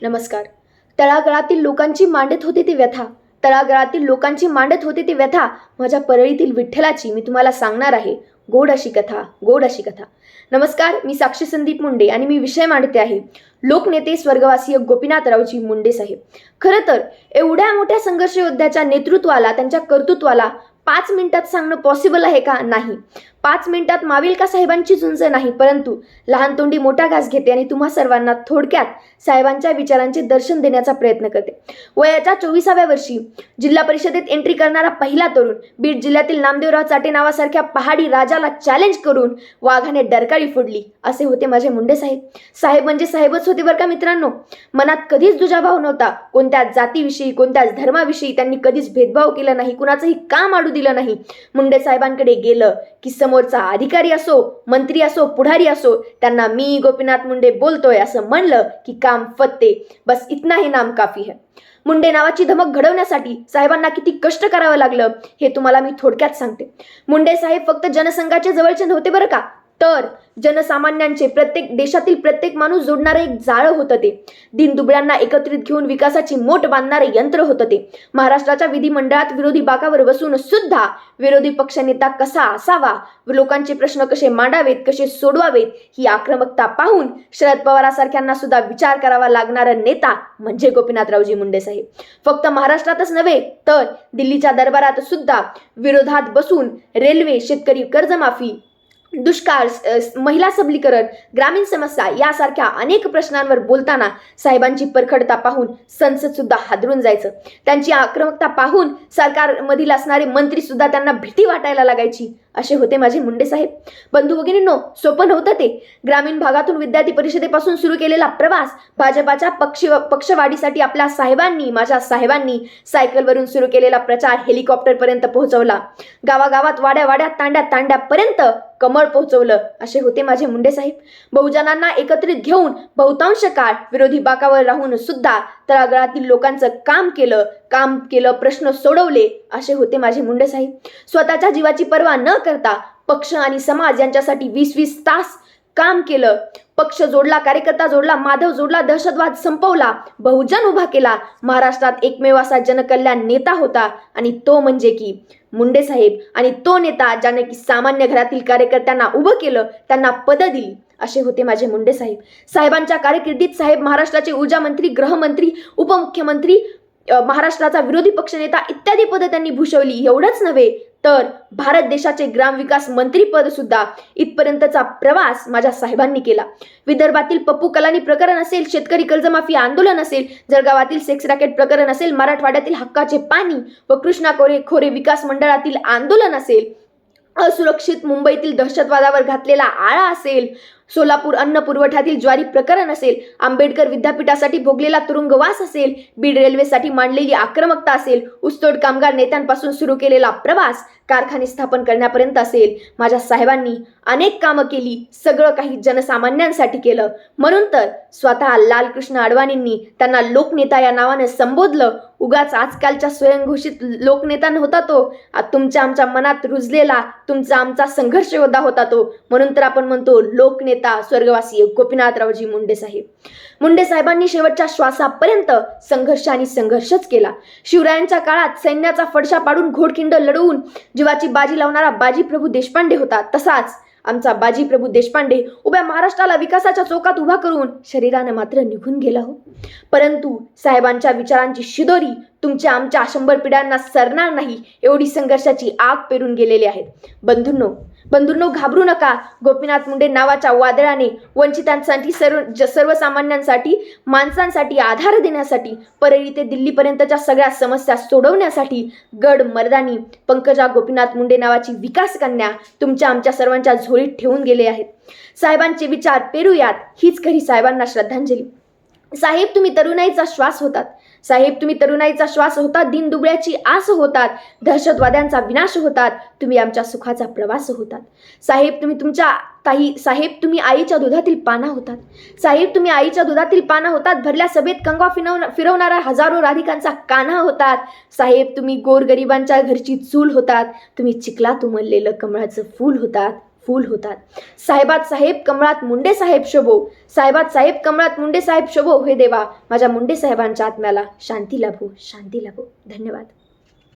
नमस्कार. तळागाळातील लोकांची मांडत होती ती व्यथा, तळागाळातील लोकांची मांडत होती ती व्यथा, माझ्या परळीतील विठ्ठलाची मी तुम्हाला सांगणार आहे गोड अशी कथा, गोड अशी कथा. नमस्कार, मी साक्षी संदीप मुंडे आणि मी विषय मांडते आहे लोकनेते स्वर्गवासीय गोपीनाथरावजी मुंडे साहेब. खरं तर एवढ्या मोठ्या संघर्ष योद्ध्याच्या नेतृत्वाला, त्यांच्या कर्तृत्वाला 5 मिनिटात सांगणं पॉसिबल आहे का? नाही. 5 मिनिटात मावेल का साहेबांची झुंज? नाही. परंतु लहान तोंडी मोठा घास घेते आणि तुम्हा सर्वांना थोडक्यात साहेबांच्या विचारांचे दर्शन देण्याचा प्रयत्न करते. वयाच्या 24व्या वर्षी जिल्हा परिषदेत एंट्री करणारा पहिला तरुण, बीड जिल्ह्यातील नामदेवराव चाटे नावासारख्या पहाडी राजाला चॅलेंज करून वाघाने डरकाळी फोडली, असे होते माझे मुंडे साहेब. साहेब म्हणजे साहेबच होते बरं का मित्रांनो. मनात कधीच दुजाभाव नव्हता. कोणत्याच जातीविषयी, कोणत्याच धर्माविषयी त्यांनी कधीच भेदभाव केला नाही, कुणाचंही काम आडू दिलं नाही. मुंडे साहेबांकडे गेलं की समोरचा अधिकारी असो, मंत्री असो, पुढारी असो, त्यांना मी गोपीनाथ मुंडे बोलतोय असं म्हणलं की काम फत्ते. बस इतना ही नाम काफी है. मुंडे नावाची धमक घडवण्यासाठी साहेबांना किती कष्ट करावं लागलं हे तुम्हाला मी थोडक्यात सांगते. मुंडे साहेब फक्त जनसंघाचे जवळचे नव्हते बरं का, तर जनसामान्यांचे, देशातील प्रत्येक माणूस जोडणारं एक जाळं होतं ते. दीनदुबळ्यांना एकत्रित घेऊन विकासाची मोठ बांधणारे यंत्र होतं ते. महाराष्ट्राच्या विधिमंडळात विरोधी बाकावर बसून सुद्धा विरोधी पक्षनेता कसा असावा, लोकांचे प्रश्न कसे मांडावेत, कसे सोडवावेत, ही आक्रमकता पाहून शरद पवारांसारख्यांना सुद्धा विचार करावा लागणारा नेता म्हणजे गोपीनाथरावजी मुंडे साहेब. फक्त महाराष्ट्रातच नव्हे तर दिल्लीच्या दरबारात सुद्धा विरोधात बसून रेल्वे, शेतकरी कर्जमाफी, दुष्काळ, महिला सबलीकरण, ग्रामीण समस्या यासारख्या अनेक प्रश्नांवर बोलताना साहेबांची परखडता पाहून संसद सुद्धा हादरून जायचं. त्यांची आक्रमकता पाहून सरकारमधील असणारे मंत्री सुद्धा त्यांना भीती वाटायला लागायची. असे होते माझे मुंडे साहेब. बंधू भगिनींनो, सोपं नव्हतं ते. ग्रामीण भागातून विद्यार्थी परिषदेपासून सुरू केलेला प्रवास भाजपाच्या पक्षवाढीसाठी आपल्या साहेबांनी, माझ्या साहेबांनी सायकलवरून सुरू केलेला प्रचार हेलिकॉप्टरपर्यंत पोहोचवला. गावागावात, वाड्यावाड्यात, तांड्यापर्यंत कमळ पोहोचवलं. असे होते माझे मुंडे साहेब. बहुजनांना एकत्रित घेऊन बहुतांश काळ विरोधी बाकावर राहून सुद्धा तळागाळातील लोकांचं काम केलं, प्रश्न सोडवले. असे होते माझे मुंडे साहेब. स्वतःच्या जीवाची पर्वा न करता पक्ष आणि समाज यांच्यासाठी 20-20 तास काम केलं. पक्ष जोडला, कार्यकर्ता जोडला, माधव जोडला, दहशतवाद संपवला, बहुजन उभा केला. महाराष्ट्रात एकमेव असा जनकल्याण नेता होता आणि तो म्हणजे की मुंडे साहेब. आणि तो नेता ज्याने की सामान्य घरातील कार्यकर्त्यांना उभं केलं, त्यांना पदं दिली. असे होते माझे मुंडे साहेब. साहेबांच्या कारकिर्दीत साहेब महाराष्ट्राचे ऊर्जा मंत्री, गृहमंत्री, उपमुख्यमंत्री, महाराष्ट्राचा विरोधी पक्षनेता इत्यादी पदं त्यांनी भूषवली. एवढंच नव्हे तर भारत देशाचे ग्रामविकास मंत्री पद सुद्धा, इथपर्यंतचा प्रवास माझ्या साहेबांनी केला. विदर्भातील पप्पू कलानी प्रकरण असेल, शेतकरी कर्जमाफी आंदोलन असेल, जळगावातील सेक्स रॅकेट प्रकरण असेल, मराठवाड्यातील हक्काचे पाणी व कृष्णा खोरे विकास मंडळातील आंदोलन असेल, असुरक्षित मुंबईतील दहशतवादावर घातलेला आळा असेल, सोलापूर अन्न पुरवठ्यातील ज्वारी प्रकरण असेल, आंबेडकर विद्यापीठासाठी भोगलेला तुरुंगवास असेल, बीड रेल्वेसाठी मांडलेली आक्रमकता असेल, ऊसतोड कामगार नेत्यांपासून सुरू केलेला प्रवास कारखाने स्थापन करण्यापर्यंत असेल, माझ्या साहेबांनी अनेक कामं केली. सगळं काही जनसामान्यांसाठी केलं. म्हणून तर स्वतः लालकृष्ण अडवाणींनी त्यांना लोकनेता या नावाने संबोधलं. उगाच आजकालच्या स्वयंघोषित लोकनेता नव्हता तो. तुमच्या आमच्या मनात रुजलेला, तुमचा आमचा संघर्ष योद्धा होता तो. म्हणून तर आपण म्हणतो लोकनेता स्वर्गवासी गोपीनाथरावजी मुंडे साहेब. मुंडे साहेबांनी शेवटच्या श्वासापर्यंत संघर्ष आणि संघर्षच केला. शिवरायांच्या काळात सैन्याचा फडशा पाडून घोडखिंड लढवून जीवाची बाजी लावणारा बाजीप्रभू देशपांडे होता, तसाच आमचा बाजीप्रभू देशपांडे उभ्या महाराष्ट्राला विकासाच्या चौकात उभा करून शरीराने मात्र निघून गेला हो. परंतु साहेबांच्या विचारांची शिदोरी तुमच्या आमच्या 100 पिढ्यांना सरणार नाही, एवढी संघर्षाची आग पेरून गेलेली आहे. बंधूंनो, घाबरू नका. गोपीनाथ मुंडे नावाच्या वादळाने वंचितांसाठी, सर्वसामान्यांसाठी, माणसांसाठी आधार देण्यासाठी, परळी ते दिल्लीपर्यंतच्या सगळ्या समस्या सोडवण्यासाठी गड मर्दानी पंकजा गोपीनाथ मुंडे नावाची विकास कन्या तुमच्या आमच्या सर्वांच्या झोळीत ठेवून गेले आहेत. साहेबांचे विचार पेरूयात, हीच खरी साहेबांना श्रद्धांजली. साहेब, तुम्ही तरुणाईचा श्वास होतात. साहेब, तुम्ही तरुणाईचा श्वास होतात. दीनदुबळ्याची आस होतात. दहशतवाद्यांचा विनाश होतात. तुम्ही आमच्या सुखाचा प्रवास होतात. साहेब, तुम्ही आईच्या दुधातील पाना होतात. साहेब, तुम्ही आईच्या दुधातील पाना होतात. भरल्या सभेत कंगवा फिरवणारा हजारो राधिकांचा कान्हा होतात. साहेब, तुम्ही गोरगरिबांच्या घरची चूल होतात. तुम्ही चिखलात उमललेलं कमळाचं फूल होतात. फूल होतात. साहेबात साहेब कमळात मुंडे साहेब शोभो, साहेबात साहेब कमळात मुंडे साहेब शोभो. हे देवा, माझ्या मुंडे साहेबांच्या आत्म्याला शांती लाभो, शांती लाभो. धन्यवाद.